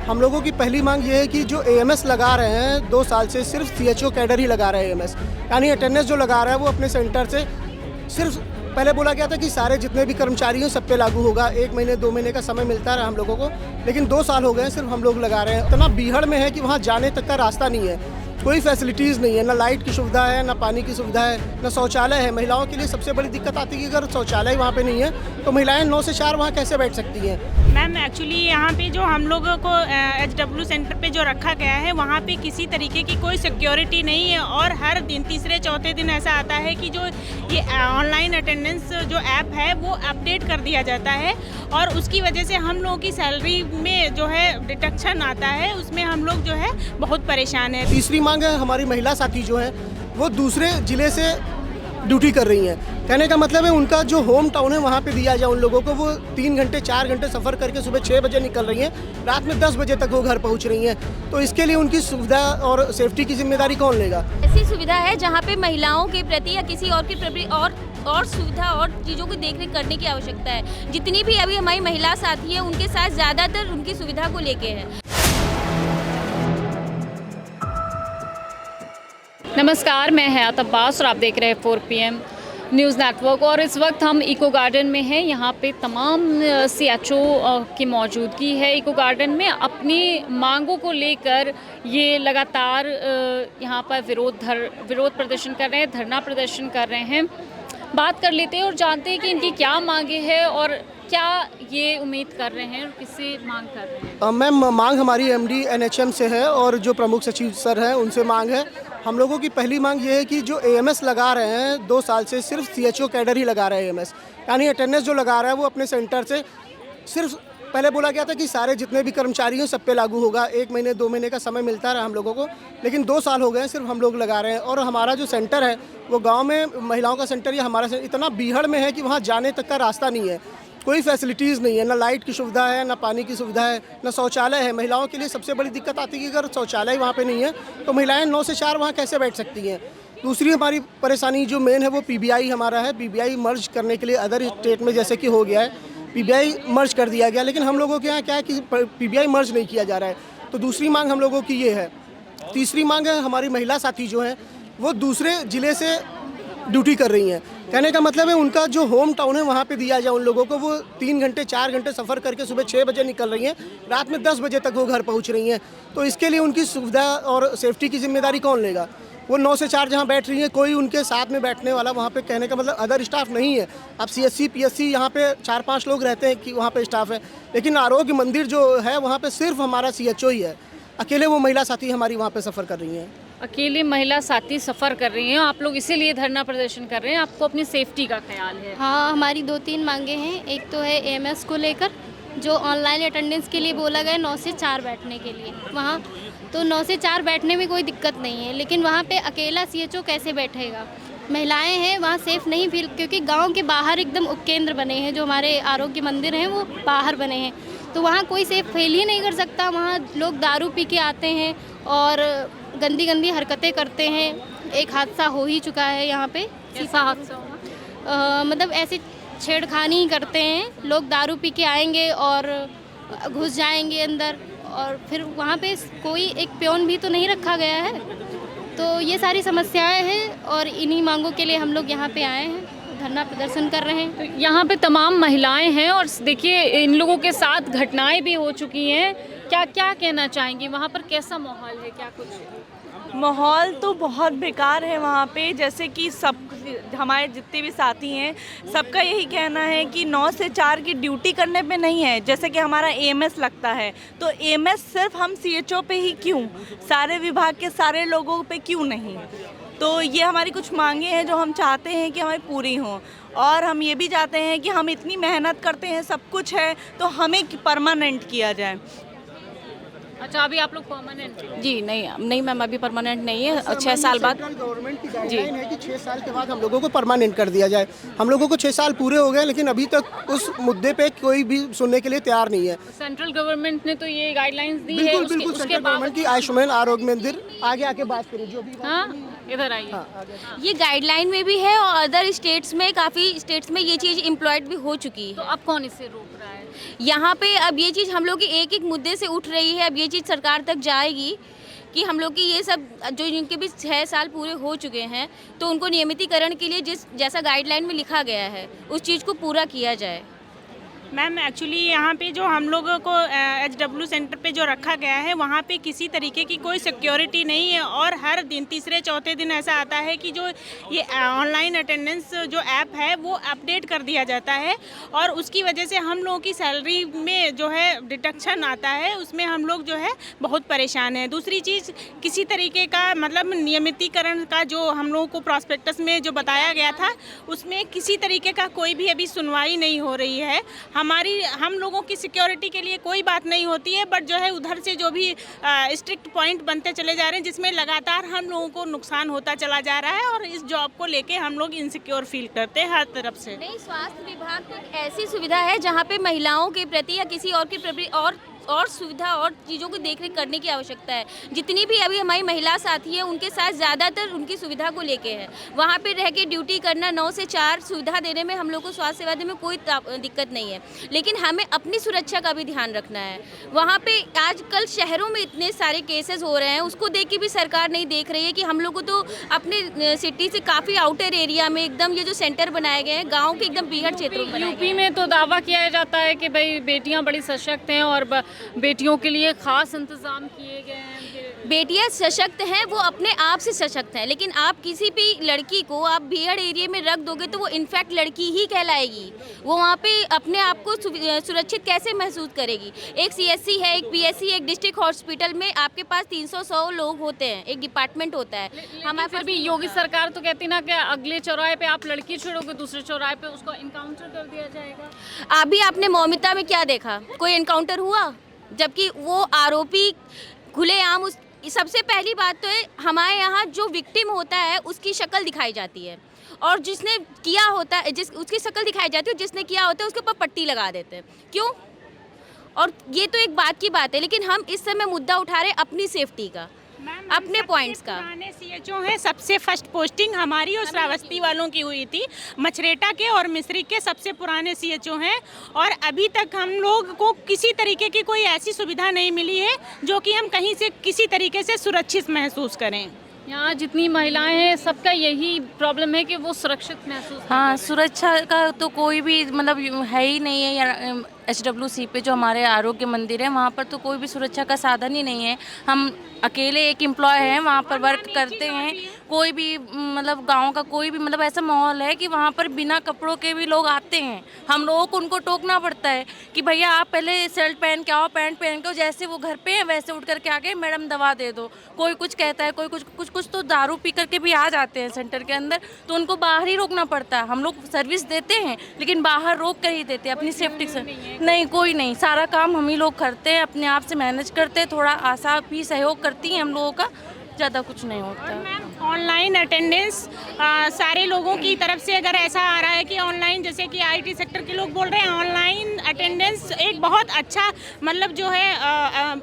हम लोगों की पहली मांग ये है कि जो एएमएस लगा रहे हैं 2 साल से सिर्फ सीएचओ कैडर ही लगा रहे हैं एएमएस, यानी अटेंडेंस जो लगा रहा है वो अपने सेंटर से सिर्फ पहले बोला गया था कि सारे जितने भी कर्मचारी हैं सब पे लागू होगा, 1 महीने 2 महीने का समय मिलता रहा हम लोगों को, लेकिन 2 साल हो गए हैं सिर्फ हम लोग लगा रहे हैं। इतना बीहड़ में है कि वहाँ जाने तक का रास्ता नहीं है, कोई फैसिलिटीज़ नहीं है, ना लाइट की सुविधा है, ना पानी की सुविधा है, ना शौचालय है। महिलाओं के लिए सबसे बड़ी दिक्कत आती है कि अगर शौचालय वहाँ पे नहीं है तो महिलाएं 9 से 4 वहाँ कैसे बैठ सकती हैं। मैम एक्चुअली यहाँ पे जो हम लोगों को HW सेंटर पे जो रखा गया है वहाँ पे किसी तरीके की कोई सिक्योरिटी नहीं है और हर दिन तीसरे चौथे दिन ऐसा आता है कि जो ये ऑनलाइन अटेंडेंस जो ऐप है वो अपडेट कर दिया जाता है और उसकी वजह से हम लोगों की सैलरी में जो है डिडक्शन आता है, उसमें हम लोग जो है बहुत परेशान है। तीसरी मांग है, हमारी महिला साथी जो है वो दूसरे ज़िले से ड्यूटी कर रही हैं। कहने का मतलब है उनका जो होम टाउन है वहाँ पे दिया जाए उन लोगों को। वो 3 घंटे 4 घंटे सफ़र करके सुबह 6 बजे निकल रही हैं, रात में 10 बजे तक वो घर पहुँच रही हैं। तो इसके लिए उनकी सुविधा और सेफ्टी की जिम्मेदारी कौन लेगा? ऐसी सुविधा है जहाँ पे महिलाओं के प्रति या किसी और के प्रति और सुविधा और चीज़ों की देखरेख करने की आवश्यकता है। जितनी भी अभी हमारी महिला साथी है उनके साथ ज़्यादातर उनकी सुविधा को लेके है। नमस्कार, मैं हयात अब्बास और आप देख रहे हैं 4 PM न्यूज़ नेटवर्क। और इस वक्त हम इको गार्डन में हैं। यहाँ पे तमाम CHO की मौजूदगी है। इको गार्डन में अपनी मांगों को लेकर ये लगातार यहाँ पर विरोध प्रदर्शन कर रहे हैं, धरना प्रदर्शन कर रहे हैं। बात कर लेते हैं और जानते हैं कि इनकी क्या मांगे हैं और क्या ये उम्मीद कर रहे हैं और किससे मांग कर रहे हैं। मैम, मांग हमारी MD NHM से है और जो प्रमुख सचिव सर हैं उनसे मांग है। हम लोगों की पहली मांग ये है कि जो एएमएस लगा रहे हैं 2 साल से सिर्फ सीएचओ कैडर ही लगा रहे हैं एएमएस, यानी अटेंडेंस जो लगा रहा है वो अपने सेंटर से सिर्फ पहले बोला गया था कि सारे जितने भी कर्मचारी हैं सब पे लागू होगा, 1 महीने 2 महीने का समय मिलता रहा हम लोगों को, लेकिन 2 साल हो गए हैं सिर्फ हम लोग लगा रहे हैं। और हमारा जो सेंटर है वो गाँव में महिलाओं का सेंटर या हमारा इतना बीहड़ में है कि वहाँ जाने तक का रास्ता नहीं है, कोई फैसिलिटीज़ नहीं है, ना लाइट की सुविधा है, ना पानी की सुविधा है, ना शौचालय है। महिलाओं के लिए सबसे बड़ी दिक्कत आती है कि अगर शौचालय वहाँ पे नहीं है तो महिलाएं 9 से 4 वहाँ कैसे बैठ सकती हैं। दूसरी हमारी परेशानी जो मेन है वो PBI हमारा है। PBI मर्ज करने के लिए अदर स्टेट में जैसे कि हो गया है, PBI मर्ज कर दिया गया, लेकिन हम लोगों के यहाँ क्या है कि PBI मर्ज नहीं किया जा रहा है। तो दूसरी मांग हम लोगों की ये है। तीसरी मांग है, हमारी महिला साथी जो हैं वो दूसरे ज़िले से ड्यूटी कर रही हैं। कहने का मतलब है उनका जो होम टाउन है वहाँ पे दिया जाए उन लोगों को। वो 3 घंटे 4 घंटे सफ़र करके सुबह 6 बजे निकल रही हैं, रात में 10 बजे तक वो घर पहुँच रही हैं। तो इसके लिए उनकी सुविधा और सेफ्टी की जिम्मेदारी कौन लेगा? वो 9 से 4 जहाँ बैठ रही हैं, कोई उनके साथ में बैठने वाला वहाँ पे, कहने का मतलब अदर स्टाफ नहीं है। अब CSC PSC यहाँ पे 4-5 लोग रहते हैं कि वहाँ पे स्टाफ है, लेकिन आरोग्य मंदिर जो है वहाँ पे सिर्फ हमारा CHO ही है। अकेले वो महिला साथी हमारी वहाँ पे सफ़र कर रही हैं। अकेले महिला साथी सफ़र कर रही हैं, आप लोग इसीलिए धरना प्रदर्शन कर रहे हैं, आपको अपनी सेफ्टी का ख्याल है? हाँ, हमारी 2-3 मांगे हैं। एक तो है एएमएस को लेकर, जो ऑनलाइन अटेंडेंस के लिए बोला गया 9 से 4 बैठने के लिए वहाँ, तो 9 से 4 बैठने में कोई दिक्कत नहीं है, लेकिन वहाँ पे अकेला CHO कैसे बैठेगा? महिलाएं हैं वहाँ सेफ़ नहीं फील, क्योंकि गांव के बाहर एकदम उपकेंद्र बने हैं, जो हमारे आरोग्य मंदिर हैं वो बाहर बने हैं, तो वहाँ कोई सेफ़ फील ही नहीं कर सकता। वहाँ लोग दारू पी के आते हैं और गंदी गंदी हरकतें करते हैं। एक हादसा हो ही चुका है यहाँ पे। कैसा हादसा हुआ? मतलब ऐसे छेड़खानी करते हैं, लोग दारू पी के आएंगे और घुस जाएंगे अंदर, और फिर वहाँ पे कोई एक प्योन भी तो नहीं रखा गया है। तो ये सारी समस्याएं हैं और इन्हीं मांगों के लिए हम लोग यहाँ पे आए हैं, धरना प्रदर्शन कर रहे हैं। तो यहाँ पे तमाम महिलाएं हैं और देखिए इन लोगों के साथ घटनाएं भी हो चुकी हैं। क्या क्या कहना चाहेंगी? वहाँ पर कैसा माहौल है? क्या कुछ माहौल तो बहुत बेकार है वहाँ पे। जैसे कि सब हमारे जितने भी साथी हैं सबका यही कहना है कि 9 से 4 की ड्यूटी करने पे नहीं है। जैसे कि हमारा एएमएस लगता है, तो एएमएस सिर्फ हम CHO पे ही क्यों, सारे विभाग के सारे लोगों पे क्यों नहीं? तो ये हमारी कुछ मांगे हैं जो हम चाहते हैं कि हमारी पूरी हों। और हम ये भी चाहते हैं कि हम इतनी मेहनत करते हैं, सब कुछ है, तो हमें परमानेंट किया जाए। अच्छा, अभी आप लोग परमानेंट? जी नहीं मैम, अभी परमानेंट नहीं है। 6 साल बाद गवर्नमेंट की गाइडलाइन है कि 6 साल के बाद हम लोगों को परमानेंट कर दिया जाए। हम लोगों को 6 साल पूरे हो गए, लेकिन अभी तक उस मुद्दे पे कोई भी सुनने के लिए तैयार नहीं है। सेंट्रल गवर्नमेंट ने तो ये गाइडलाइंस दी है। बिल्कुल सेंट्रल गवर्नमेंट की आयुष्मान आरोग्य मंदिर, आगे आके बात करें जो भी। हाँ, इधर आइए। हाँ आगे। ये गाइडलाइन में भी है और अदर स्टेट्स में, काफ़ी स्टेट्स में ये चीज़ इम्प्लॉयड भी हो चुकी है। तो अब कौन इसे रोक रहा है? यहाँ पे अब ये चीज़ हम लोग की एक एक मुद्दे से उठ रही है। अब ये चीज़ सरकार तक जाएगी कि हम लोग की ये सब जो जिनके भी 6 साल पूरे हो चुके हैं तो उनको नियमितीकरण के लिए जैसा गाइडलाइन में लिखा गया है उस चीज़ को पूरा किया जाए। मैम एक्चुअली यहाँ पे जो हम लोगों को HW सेंटर पे जो रखा गया है वहाँ पे किसी तरीके की कोई सिक्योरिटी नहीं है और हर दिन तीसरे चौथे दिन ऐसा आता है कि जो ये ऑनलाइन अटेंडेंस जो ऐप है वो अपडेट कर दिया जाता है और उसकी वजह से हम लोगों की सैलरी में जो है डिडक्शन आता है, उसमें हम लोग जो है बहुत परेशान हैं। दूसरी चीज़, किसी तरीके का मतलब नियमितीकरण का जो हम लोगों को प्रॉस्पेक्टस में जो बताया गया था उसमें किसी तरीके का कोई भी अभी सुनवाई नहीं हो रही है। हम लोगों की सिक्योरिटी के लिए कोई बात नहीं होती है, बट जो है उधर से जो भी स्ट्रिक्ट पॉइंट बनते चले जा रहे हैं जिसमें लगातार हम लोगों को नुकसान होता चला जा रहा है और इस जॉब को लेके हम लोग इनसिक्योर फील करते हैं हर तरफ से। नहीं, स्वास्थ्य विभाग को एक ऐसी सुविधा है जहाँ पे महिलाओं के प्रति या किसी और के प्रति और सुविधा और चीज़ों की देखरेख करने की आवश्यकता है। जितनी भी अभी हमारी महिला साथी है उनके साथ ज़्यादातर उनकी सुविधा को लेके है। वहाँ पे रह के ड्यूटी करना 9 से 4 सुविधा देने में हम लोग को स्वास्थ्य सेवा देने में कोई दिक्कत नहीं है, लेकिन हमें अपनी सुरक्षा का भी ध्यान रखना है। वहाँ पे आजकल शहरों में इतने सारे केसेस हो रहे हैं, उसको देख के भी सरकार नहीं देख रही है कि हम लोग को तो अपने सिटी से काफ़ी आउटर एरिया में एकदम ये जो सेंटर बनाए गए हैं गाँव के एकदम बीहड़ क्षेत्रों में। यूपी में तो दावा किया जाता है कि भाई बेटियां बड़ी सशक्त हैं और बेटियों के लिए खास इंतजाम किए गए हैं। बेटियां सशक्त हैं, वो अपने आप से सशक्त हैं, लेकिन आप किसी भी लड़की को आप बीहड़ एरिया में रख दोगे तो वो इनफैक्ट लड़की ही कहलाएगी। वो वहाँ पे अपने आप को सुरक्षित कैसे महसूस करेगी? एक CSC है, एक PSC, एक डिस्ट्रिक्ट हॉस्पिटल में आपके पास 300-100 लोग होते हैं, एक डिपार्टमेंट होता है। हमारे फिर भी योगी सरकार तो कहती ना कि अगले चौराहे पे आप लड़की छोड़ोगे, दूसरे चौराहे पे उसको इनकाउंटर कर दिया जाएगा। अभी आपने मौमिता में क्या देखा? कोई इनकाउंटर हुआ? जबकि वो आरोपी खुलेआम सबसे पहली बात तो है हमारे यहाँ जो विक्टिम होता है उसकी शक्ल दिखाई जाती है और जिसने किया होता है उसकी शक्ल दिखाई जाती है, जिसने किया होता है उसके ऊपर पट्टी लगा देते हैं। क्यों? और ये तो एक बात की बात है, लेकिन हम इस समय मुद्दा उठा रहे हैं अपनी सेफ्टी का, अपने पॉइंट्स का। पुराने CHO है, सबसे फर्स्ट पोस्टिंग हमारी और श्रावस्ती वालों की हुई थी। मछरेटा के और मिस्री के सबसे पुराने CHO हैं और अभी तक हम लोग को किसी तरीके की कोई ऐसी सुविधा नहीं मिली है जो कि हम कहीं से किसी तरीके से सुरक्षित महसूस करें। यहाँ जितनी महिलाएं हैं सबका यही प्रॉब्लम है कि वो सुरक्षित महसूस। हाँ, सुरक्षा का तो कोई भी मतलब है ही नहीं है। या HWC पे जो हमारे आरोग्य मंदिर है वहाँ पर तो कोई भी सुरक्षा का साधन ही नहीं है। हम अकेले एक एम्प्लॉय हैं, वहाँ पर वर्क करते हैं। कोई भी मतलब गांव का कोई भी मतलब ऐसा माहौल है कि वहाँ पर बिना कपड़ों के भी लोग आते हैं। हम लोगों को उनको टोकना पड़ता है कि भैया आप पहले शर्ट पहन के आओ, पैंट पहन के आओ। जैसे वो घर पे हैं वैसे उठ करके आ गए, मैडम दवा दे दो। कोई कुछ कहता है, कोई कुछ तो दारू पी करके भी आ जाते हैं सेंटर के अंदर, तो उनको बाहर ही रोकना पड़ता है। हम लोग सर्विस देते हैं लेकिन बाहर रोक कर ही देते हैं अपनी सेफ्टी से। नहीं, कोई नहीं, सारा काम हम ही लोग करते हैं, अपने आप से मैनेज करते हैं। थोड़ा आशा भी सहयोग करती हैं हम लोगों का, ज़्यादा कुछ नहीं होता। ऑनलाइन अटेंडेंस सारे लोगों की तरफ से अगर ऐसा आ रहा है कि ऑनलाइन, जैसे कि IT सेक्टर के लोग बोल रहे हैं ऑनलाइन अटेंडेंस एक बहुत अच्छा मतलब जो है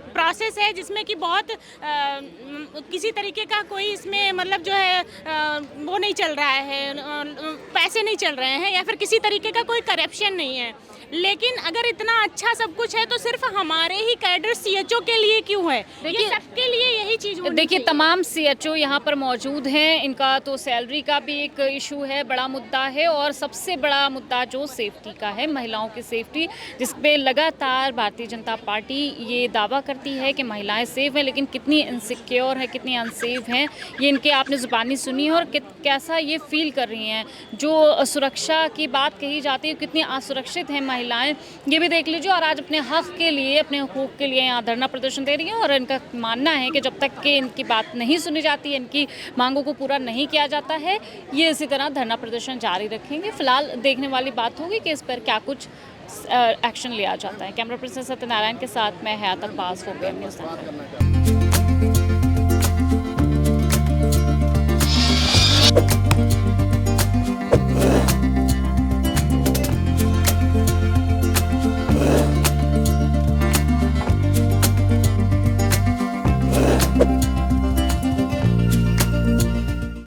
प्रोसेस है जिसमें कि बहुत किसी तरीके का कोई इसमें मतलब जो है वो नहीं चल रहा है, पैसे नहीं चल रहे हैं या फिर किसी तरीके का कोई करप्शन नहीं है। लेकिन अगर इतना अच्छा सब कुछ है तो सिर्फ हमारे ही कैडर CHO के लिए क्यों है? ये सबके लिए यही चीज़ होनी देखिए, चाहिए। तमाम CHO यहाँ पर मौजूद हैं। इनका तो सैलरी का भी एक इशू है, बड़ा मुद्दा है और सबसे बड़ा मुद्दा जो सेफ्टी का है, महिलाओं की सेफ्टी, जिस पे लगातार भारतीय जनता पार्टी ये दावा करती है कि महिलाएं सेफ हैं, लेकिन कितनी इनसिक्योर है, कितनी अनसेफ हैं, ये इनके आपने ज़ुबानी सुनी है और कैसा ये फील कर रही हैं। जो सुरक्षा की बात कही जाती है, कितनी असुरक्षित हैं महिलाएं, ये भी देख लीजिए। और आज अपने हक़ के लिए, अपने हुकूक के लिए यहाँ धरना प्रदर्शन दे रही हैं और इनका मानना है कि जब तक कि इनकी बात नहीं सुनी जाती है, इनकी मांगों को पूरा नहीं किया जाता है, ये इसी तरह धरना प्रदर्शन जारी रखेंगे। फिलहाल देखने वाली बात होगी कि इस पर क्या कुछ एक्शन लिया जाता है। कैमरा पर्सन सत्यनारायण के साथ मैं हयात अब्बास, 4PM न्यूज़।